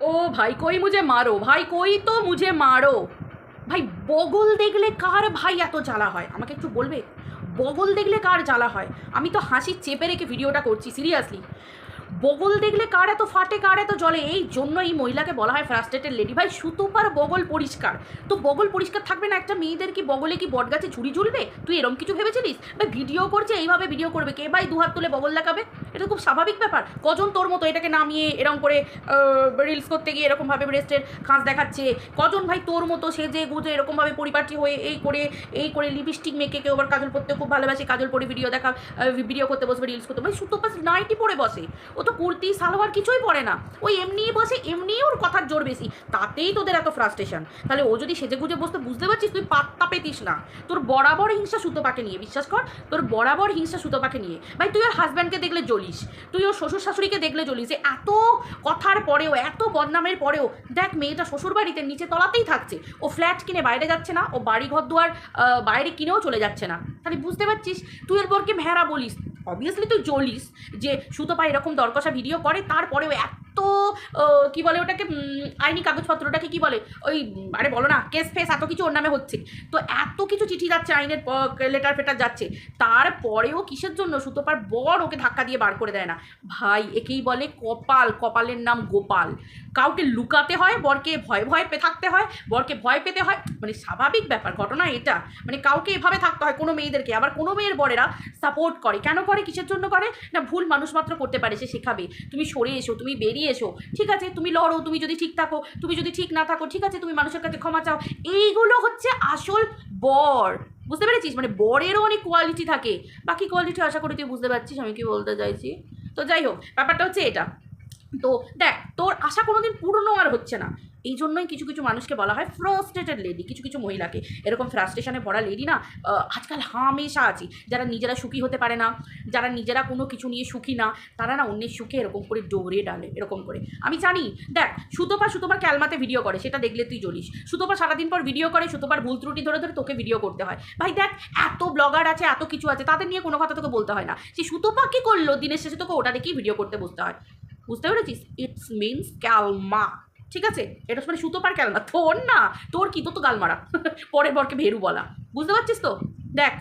ও ভাই কই মুঝে মারো, ভাই কই তো মুঝে মারো। ভাই বগল দেখলে কার ভাই এত জ্বালা হয় আমাকে একটু বলবে? বগল দেখলে কার জ্বালা হয়? আমি তো হাসি চেপে রেখে ভিডিওটা করছি, সিরিয়াসলি। বগল দেখলে কার এত ফাটে, কার এত জ্বলে? এই জন্য এই মহিলাকে বলা হয় ফ্রাস্ট্রেটেড লেডি। ভাই সুতোপার বগল পরিষ্কার, তো বগল পরিষ্কার থাকবে না একটা মেয়েদের? কি বগলে কি বটগাছে ঝুড়ি ঝুলবে? তুই এরম কিছু ভেবেছিলিস? ভাই ভিডিও করছে এইভাবে ভিডিও করবে কে ভাই? দুহাত তুলে বগল দেখাবে? এটা খুব স্বাভাবিক ব্যাপার। কজন তোর মতো এটাকে নামিয়ে এরকম করে রিলস করতে গিয়ে এরকমভাবে ব্রেস্টের খাঁজ দেখাচ্ছে? কজন ভাই তোর মতো সেজে গুজে এরকমভাবে পরিপাটি হয়ে এই করে লিপস্টিক মেখে, কেউ আবার কাজল পরতে খুব ভালোবাসে, কাজল পরে ভিডিও করতে বসবে, রিলস করতে। ভাই সুতোপা নাইটি পরে বসে, ও তো কুর্তি সালোয়ার কিছুই পরে না, ওই এমনিই বসে, এমনিই ওর কথার জোর বেশি, তাতেই তোদের এত ফ্রাস্ট্রেশন। তাহলে ও যদি সেজে গুজে বসতে, বুঝতে পারছিস? তুই পাত্তা পেতিস না। তোর বরাবর হিংসা সুতোপাকে নিয়ে, বিশ্বাস কর, তোর বরাবর হিংসা সুতোপাকে নিয়ে। ভাই তুই ওর হাজব্যান্ডকে দেখলে জ্বলিস, তুই ওর শ্বশুর শাশুড়িকে দেখলে জ্বলিস, যে এত কথার পরেও, এত বদনামের পরেও দেখ মেয়েটা শ্বশুর বাড়িতে নিচে তলাতেই থাকছে, ও ফ্ল্যাট কিনে বাইরে যাচ্ছে না, ও বাড়ি ঘর দুয়ার বাইরে কিনেও চলে যাচ্ছে না। তাহলে বুঝতে পারছিস তুই এর বরকে ভেড়া বলিস। অবভিয়াসলি তুই জ্বলিস যে সুতপা এরকম দরকষা ভিডিও করে, তারপরেও এত কী বলে ওটাকে, আইনি কাগজপত্রটাকে কী বলে, ওই আরে বলো না, কেস ফেস এত কিছু ওর নামে হচ্ছে, তো এত কিছু চিঠি যাচ্ছে, আইনের লেটার ফেটার যাচ্ছে, তারপরেও কিসের জন্য সুতপার বর ওকে ধাক্কা দিয়ে বার করে দেয় না? ভাই একেই বলে কপাল, কপালের নাম গোপাল। কাউকে লুকাতে হয়, বরকে ভয় ভয় থাকতে হয়, বরকে ভয় পেতে হয়, মানে স্বাভাবিক ব্যাপার, ঘটনা এটা। মানে কাউকে এভাবে থাকতে হয়, কোনো মেয়েদেরকে। আবার কোনো মেয়ের বরেরা সাপোর্ট করে, কেন করে, কিসের জন্য করে না? ভুল মানুষ মাত্র করতে পারে, সে শেখাবে। তুমি সরে এসো, তুমি বেরিয়ে এসো, ঠিক আছে, তুমি লড়ো, তুমি যদি ঠিক থাকো, তুমি যদি ঠিক না থাকো, ঠিক আছে, তুমি মানুষের কাছে ক্ষমা চাও। এইগুলো হচ্ছে আসল বর, বুঝতে পেরেছিস? মানে বরেরও অনেক কোয়ালিটি থাকে, বাকি কোয়ালিটি আশা করি তুই বুঝতে পারছিস আমি কি বলতে চাইছি। তো যাই হোক, ব্যাপারটা হচ্ছে এটা। তো দেখ, তোর আশা কোনোদিন পূর্ণ আর হচ্ছে না, এই জন্যই কিছু কিছু মানুষকে বলা হয় ফ্রাস্ট্রেটেড লেডি। কিছু কিছু মহিলাকে এরকম ফ্রাস্ট্রেশনে ভরা লেডি না আজকাল হামেশা আছি, যারা নিজেরা সুখী হতে পারে না, যারা নিজেরা কোনো কিছু নিয়ে সুখী না, তারা না অন্যের সুখে এরকম করে ডোরে ডালে, এরকম করে। আমি জানি, দেখ সুতপার ক্যালমাতে ভিডিও করে, সেটা দেখলে তুই জ্বলিস। সুতপা সারাদিন পর ভিডিও করে, সুতপার ভুল ত্রুটি ধরে ধরে তোকে ভিডিও করতে হয়। ভাই দেখ, এত ব্লগার আছে, এত কিছু আছে, তাদের নিয়ে কোনো কথা তোকে বলতে হয় না। সে সুতপা কী করলো, দিনের শেষে তোকে ওটা দেখেই ভিডিও করতে বসতে হয়, বুঝতে পেরেছিস? ইটস মিনস ক্যালমা, ঠিক আছে? এটা মানে সুতোপার ক্যালমা, তোর না। তোর কি, তোর তো গালমারা পরের বরকে ভেরু বলা, বুঝতে পারছিস তো? দেখ,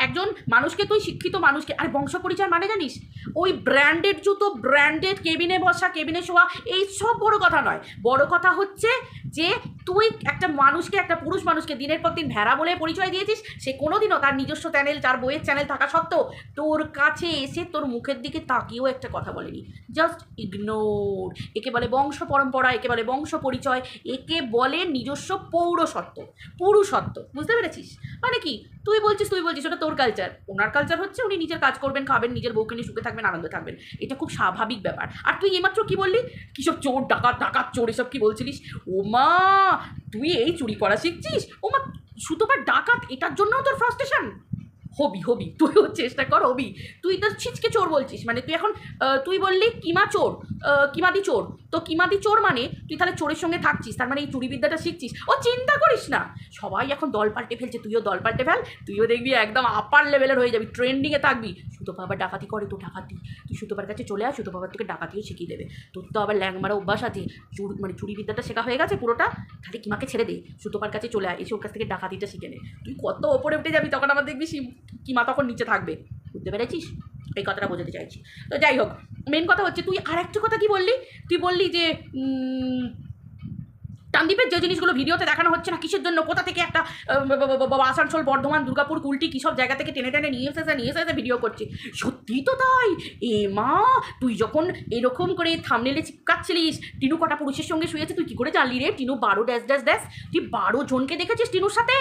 একজন মানুষকে, তুই শিক্ষিত মানুষকে, আর বংশ পরিচয় মানে জানিস? ওই ব্র্যান্ডেড জুতো, ব্র্যান্ডেড কেবিনে বসা, কেবিনে শোয়া, এই সব বড় কথা নয়। বড় কথা হচ্ছে যে তুই একটা মানুষকে, একটা পুরুষ মানুষকে দিনের পর দিন ভেড়া বলে পরিচয় দিয়েছিস। সে কোনোদিনও তার নিজস্ব চ্যানেল, তার বইয়ের চ্যানেল থাকা সত্ত্বেও তোর কাছে এসে তোর মুখের দিকে তাকিয়েও একটা কথা বলেনি, জাস্ট ইগনোর। একে বলে বংশ পরম্পরা, একে বলে বংশ পরিচয়, একে বলে নিজস্ব পৌরসত্ব, পুরুষত্ব, বুঝতে পেরেছিস? মানে কি, তুই বলছিস ওটা তোর কালচার, ওনার কালচার হচ্ছে উনি নিজের কাজ করবেন, খাবেন, নিজের বউকে নিয়ে সুখে থাকবেন, আনন্দে থাকবেন, এটা খুব স্বাভাবিক ব্যাপার। আর তুই এইমাত্র কি বললি, কিসব চোর ডাকাত চোর এসব কি বলছিলিস? ওমা, তুই এই চুরি করা শিখছিস? ওমা, সুতোপার ডাকাত, এটার জন্যও তোর ফ্রাস্ট্রেশন? হবি তুইও চেষ্টা কর হবি। তুই তো ছিচকে চোর বলছিস, মানে তুই এখন তুই বললি কিমা চোর, কিমাদি চোর, তো কিমাদি চোর মানে তুই তাহলে চোরের সঙ্গে থাকছিস, তার মানে এই চুরিবিদ্যাটা শিখছিস। ও চিন্তা করিস না, সবাই এখন দল পাল্টে ফেলছে, তুইও দল পাল্টে ফেল, তুইও দেখবি একদম আপার লেভেলের হয়ে যাবি, ট্রেন্ডিংয়ে থাকবি। সুতপা আবার ডাকাতি করে, তো ডাকাতি, তুই সুতপার কাছে চলে আস, সুতপা আবার তোকে ডাকাতিও শিখিয়ে দেবে। তোর তো আবার ল্যাংমারা অভ্যাস আছে, মানে চুরিবিদ্যাটা শেখা হয়ে গেছে পুরোটা, তাহলে কিমাকে ছেড়ে দে, সুতপার কাছে চলে আয়, এসে ওর কাছ থেকে ডাকাতিটা শিখে নে। তুই কত ওপরে উঠে যাবি, তখন আবার দেখবি কিমা তখন নিচে থাকবে, বুঝতে পেরেছিস? এই কথাটা বোঝাতে চাইছি। তো যাই হোক, মেন কথা হচ্ছে, তুই আর একটা কথা কি বললি, তুই বললি যে টানদীপের যে জিনিসগুলো ভিডিওতে দেখানো হচ্ছে না, কিসের জন্য, কোথা থেকে একটা আসানসোল, বর্ধমান, দুর্গাপুর, কুলটি, কী সব জায়গা থেকে টেনে টেনে নিয়ে এসে ভিডিও করছে। সত্যিই তো তাই। এ মা, তুই যখন এরকম করে থামনেলে চিপকাচ্ছিলিস, টিনু কটা পুরুষের সঙ্গে শুয়েছে, তুই কী করে জানলি রে? টিনু 12 তুই 12 জনকে দেখেছিস টিনুর সাথে?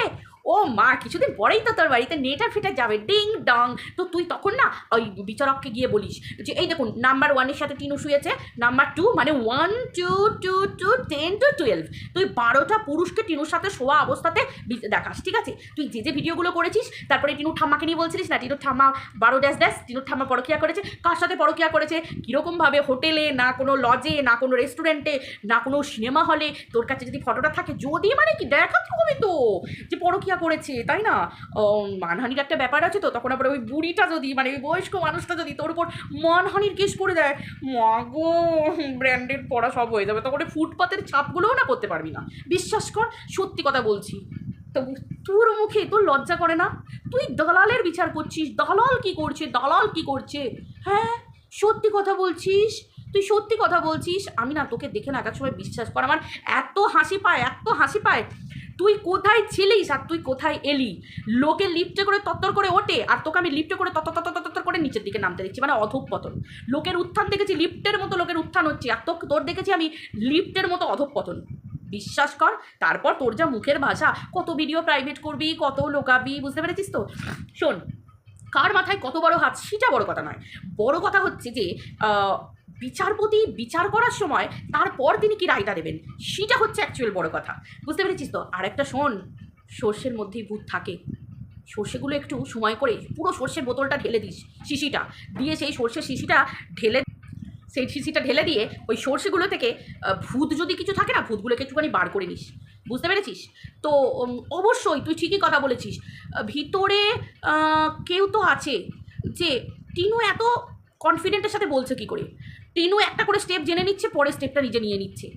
ও মা, কিছুদিন পরেই তো তোর বাড়িতে নেটার ফিটার যাবে, ডিং ডং। তো তুই তখন না ওই বিচারককে গিয়ে বলিস যে এই দেখুন, নাম্বার 1-এর সাথে টিনু শুয়েছে, নাম্বার 2 মানে 1 2 2 2 10 to 12, তুই 12টা পুরুষকে টিনুর সাথে শোয়া অবস্থাতে দেখাস, ঠিক আছে? তুই যে ভিডিওগুলো করেছিস, তারপরে টিনুর ঠাম্মাকে নিয়ে বলছিলিস না, টিনুর ঠাম্মা 12 টিনুর ঠাম্মা পরকিয়া করেছে, কার সাথে পরকিয়া করেছে, কীরকমভাবে, হোটেলে না, কোনো লজে না, কোনো রেস্টুরেন্টে না, কোনো সিনেমা হলে, তোর কাছে যদি ফটোটা থাকে, যদি মানে কি দেখাতে হবে তো যে পরকিয়া মানহানিটা করেছে, তাই না? মানহানির একটা ব্যাপার আছে তো, তখন আবার ওই বুড়িটা যদি, মানে ওই বয়স্ক মানুষটা যদি তোর উপর মানহানির কেস করে দেয়, মাগো ব্র্যান্ডেড পড়া সব হয়ে যাবে, তখন ফুটপাতের ছাপগুলোও না করতে পারবি না, বিশ্বাস কর, সত্যি কথা বলছি। তো তোর মুখে তোর লজ্জা করে না? তুই দালালের বিচার করছিস, দালাল কি করছে, দালাল কি করছে? হ্যাঁ, সত্যি কথা বলছিস, তুই সত্যি কথা বলছিস। আমি না তোকে দেখে না এক সময়, বিশ্বাস কর, আমার এত হাসি পায়, এত হাসি পায়। তুই কোথায় ছিলিস আর তুই কোথায় এলি? লোকে লিফটে করে তত্তর করে ওঠে, আর তোকে আমি লিফটে করে তত্তর করে নিচের দিকে নামতে দেখছি, মানে অধঃপতন। লোকের উত্থান দেখেছি লিফটের মতো, লোকের উত্থান হচ্ছে, আর তোর দেখেছি আমি লিফটের মতো অধঃপতন। বিশ্বাস কর। তারপর তোর যা মুখের ভাষা, কত ভিডিও প্রাইভেট করবি, কত লোকাবি, বুঝতে পেরেছিস তো? শোন, কার মাথায় কত বড় হাত সেটা বড় কথা নয়, বড় কথা হচ্ছে যে বিচারপতি বিচার করার সময় তারপর তিনি কি রায়টা দেবেন, সেটা হচ্ছে অ্যাকচুয়াল বড় কথা, বুঝতে পেরেছিস তো? আর একটা শোন, সর্ষের মধ্যেই ভূত থাকে। সর্ষেগুলো একটু সময় করে পুরো সর্ষের বোতলটা ঢেলে দিস, শিশিটা দিয়ে, সেই সর্ষের শিশিটা ঢেলে দিয়ে ওই সর্ষেগুলো থেকে ভূত যদি কিছু থাকে না, ভূতগুলোকে একটুখানি বার করে নিস, বুঝতে পেরেছিস তো? অবশ্যই তুই ঠিকই কথা বলেছিস, ভিতরে কেউ তো আছে। যে টিনু এত কনফিডেন্টের সাথে বলছে কি করে? টিনু একটা করে স্টেপ জেনে নিচ্ছে, পরে স্টেপটা নিজে নিয়ে নিচ্ছে।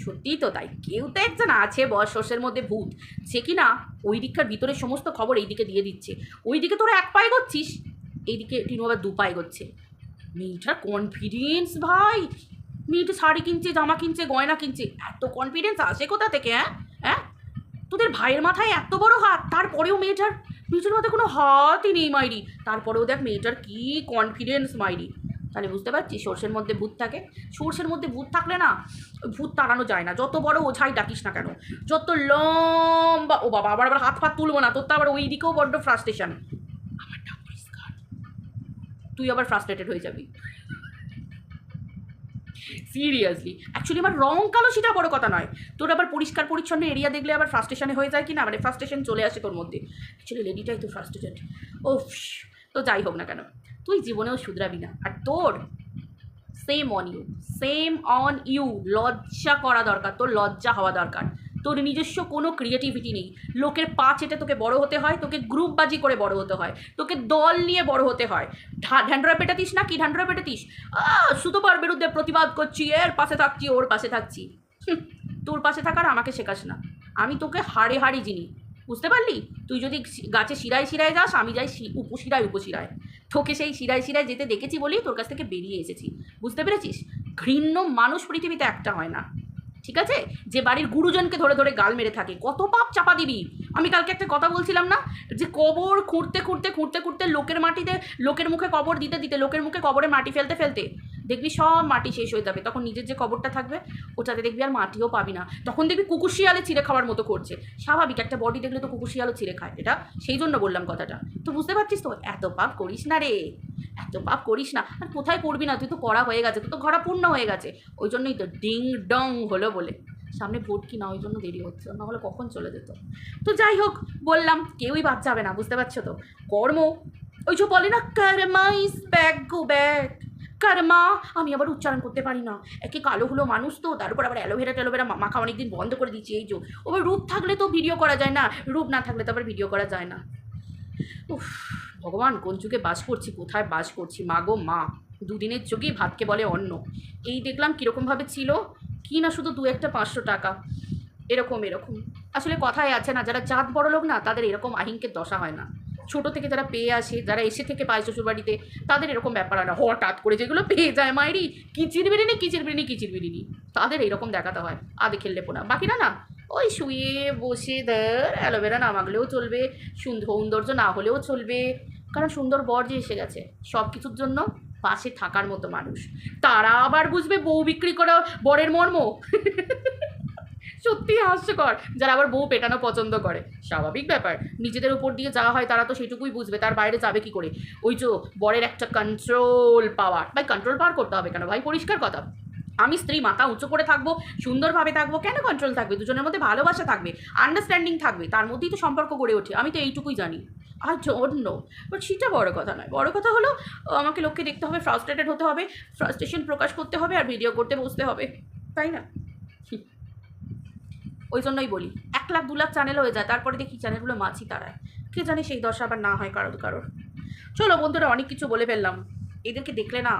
সত্যিই তো তাই, কেউ তো একজন আছে বস সর্ষের মধ্যে ভূত, সে কি না ওই দিককার ভিতরের সমস্ত খবর এই দিকে দিয়ে দিচ্ছে। ওই দিকে তোরা এক পায়ে করছিস, এইদিকে টিনু আবার দু পায়ে করছে। মেয়েটার কনফিডেন্স ভাই, মেয়েটা শাড়ি কিনছে, জামা কিনছে, গয়না কিনছে, এত কনফিডেন্স আসে কোথা থেকে? হ্যাঁ হ্যাঁ, তোদের ভাইয়ের মাথায় এত বড় হাত, তারপরেও মেয়েটার মাথায় কোনো হাতই নেই মাইরি, তারপরেও দেখ মেয়েটার কি কনফিডেন্স মাইরি। তাহলে বুঝতে পারছিস সর্ষের মধ্যে ভূত থাকে। সর্ষের মধ্যে ভূত থাকলে না ভূত তাড়ানো যায় না, যত বড় ওঝাই ডাকিস না কেন, যত লম্বা, ও বাবা আবার হাত ফাত তুলবো না, তোর তো আবার ওই দিকেও বড্ড ফ্রাস্ট্রেশন। আমারটা পরিষ্কার, তুই আবার ফ্রাস্ট্রেটেড হয়ে যাবি সিরিয়াসলি। অ্যাকচুয়ালি আমার রং কালো সেটা বড় কথা নয়, তোর আবার পরিষ্কার পরিচ্ছন্ন এরিয়া দেখলে আবার ফ্রাস্ট্রেশনে হয়ে যায় কি না, মানে ফ্রাস্ট্রেশন চলে আসে তোর মধ্যে। অ্যাকচুয়ালি লেডিটাই তো ফ্রাস্ট্রেটেড। ও তো যাই হোক না কেন, তুই জীবনেও শুধরাবি না, আর তোর shame on you, shame on you, লজ্জা করা দরকার, তোর লজ্জা হওয়া দরকার। তোর নিজস্ব কোনো ক্রিয়েটিভিটি নেই, লোকের পা চেটে তোকে বড় হতে হয়, তোকে গ্রুপবাজি করে বড় হতে হয়, তোকে দল নিয়ে বড় হতে হয়। ঢ্যান্ডরা পেটাতিস না কি, ঢ্যান্ডরা পেটাতিস, সুতোপার বিরুদ্ধে প্রতিবাদ করছি, এর পাশে থাকছি, ওর পাশে থাকছি। তোর পাশে থাকার আমাকে শেখাস না, আমি তোকে হাড়ে হাড়ি চিনি, বুঝতে পারলি? তুই যদি গাছে শিরায় শিরায় যাস, আমি যাই উপশিরায়। তোকে সেই শিরায় শিরায় যেতে দেখেছি বলেই তোর কাছ থেকে বেরিয়ে এসেছি, বুঝতে পেরেছিস? ঘৃণ্য মানুষ পৃথিবীতে একটা হয় না, ঠিক আছে? যে বাড়ির গুরুজনকে ধরে ধরে গাল মেরে থাকে, কত পাপ চাপা দিবি। আমি কালকে একটা কথা বলছিলাম না, যে কবর খুঁড়তে লোকের মাটিতে, লোকের মুখে কবর দিতে দিতে, লোকের মুখে কবরে মাটি ফেলতে ফেলতে দেখবি সব মাটি শেষ হয়ে যাবে, তখন নিজের যে কবরটা থাকবে ওটাতে দেখবি আর মাটিও পাবি না, তখন দেখবি কুকুর শিয়ালে ছিঁড়ে খাওয়ার মতো করছে। স্বাভাবিক, একটা বডি দেখলে তো কুকুর শিয়ালও ছিঁড়ে খায়, এটা সেই জন্য বললাম কথাটা। তো বুঝতে পারছিস তো? এত পাপ করিস না রে, এত পাপ করিস না। আর কোথায় করবি না, তুই তো করা হয়ে গেছে, তুই তো ঘরা পূর্ণ হয়ে গেছে। ওই জন্যই তো ডিং ডং হলো বলে, সামনে ভোট কি না, ওই জন্য দেরি হচ্ছে, না হলে কখন চলে যেত। তো যাই হোক, বললাম কেউই বাদ যাবে না, বুঝতে পারছো তো? কর্ম, ওই যে বলে না, কর্মা ইজ ব্যাক গো ব্যাক, কর্মা। আমি আবার উচ্চারণ করতে পারি না, একে কালো হলো মানুষ তো, তার উপর আবার অ্যালোভেরা মাখা অনেকদিন বন্ধ করে দিচ্ছি। এই যে ওবার রূপ থাকলে তো ভিডিও করা যায় না, রূপ না থাকলে তো আবার ভিডিও করা যায় না। উফ ভগবান, কোন যুগে বাস করছি, কোথায় বাস করছি, মা গো মা। দুদিনের চোখেই ভাতকে বলে অন্ন। এই দেখলাম কীরকমভাবে ছিল কি না, শুধু 2-1 500 টাকা, এরকম আসলে কথাই আছে না, যারা জাত বড় লোক না, তাদের এরকম আহিংকের দশা হয় না। ছোটো থেকে যারা পেয়ে আসে, যারা এসে থেকে পায় শ্বশুরবাড়িতে, তাদের এরকম ব্যাপার হয় না। হঠাৎ করে যেগুলো পেয়ে যায় মায়েরই, কিচির বিরিনি, তাদের এইরকম দেখাতে হয় আদে খেললে পোনা। বাকিরা না, ওই শুয়ে বসে ধর অ্যালোভেরা না মাগলেও চলবে, সৌন্দর্য না হলেও চলবে, কারণ সুন্দর বর যে এসে গেছে, সব কিছুর জন্য পাশে থাকার মতো মানুষ। তারা আবার বুঝবে বউ বিক্রি করা বরের মর্ম। সত্যি হাস্যকর, যারা আবার বউ পেটানো পছন্দ করে। স্বাভাবিক ব্যাপার, নিজেদের উপর দিয়ে যাওয়া হয়, তারা তো সেটুকুই বুঝবে, তার বাইরে যাবে কি করে? ওই যে বরের একটা কন্ট্রোল পাওয়ার, ভাই কন্ট্রোল পাওয়ার করতে হবে কেন ভাই? পরিষ্কার কথা, আমি স্ত্রী, মাথা উঁচু করে থাকবো, সুন্দরভাবে থাকবো, কেন কন্ট্রোল থাকবে? দুজনের মধ্যে ভালোবাসা থাকবে, আন্ডারস্ট্যান্ডিং থাকবে, তার মধ্যেই তো সম্পর্ক গড়ে ওঠে। আমি তো এইটুকুই জানি, আর অন্য বাট সেটা বড় কথা নয়। বড় কথা হলো আমাকে লোককে দেখতে হবে, ফ্রাস্ট্রেটেড হতে হবে, ফ্রাস্ট্রেশন প্রকাশ করতে হবে, আর ভিডিও করতে বসতে হবে, তাই না? ওই জন্যই বলি 1 লাখ 2 লাখ চ্যানেল হয়ে যায়, তারপরে দেখি চ্যানেলগুলো মাছি তারায়, কে জানে সেই দশা আবার না হয় কারোর। চলো বন্ধুরা, অনেক কিছু বলে ফেললাম। এদেরকে দেখলে না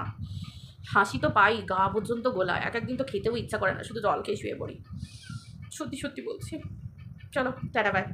হাসি তো পাই, গা পর্যন্ত গোলায়, এক একদিন তো খেতেও ইচ্ছা করে না, শুধু জল খেয়ে শুয়ে পড়ি, সত্যি সত্যি বলছি। চলো টাটা বাই।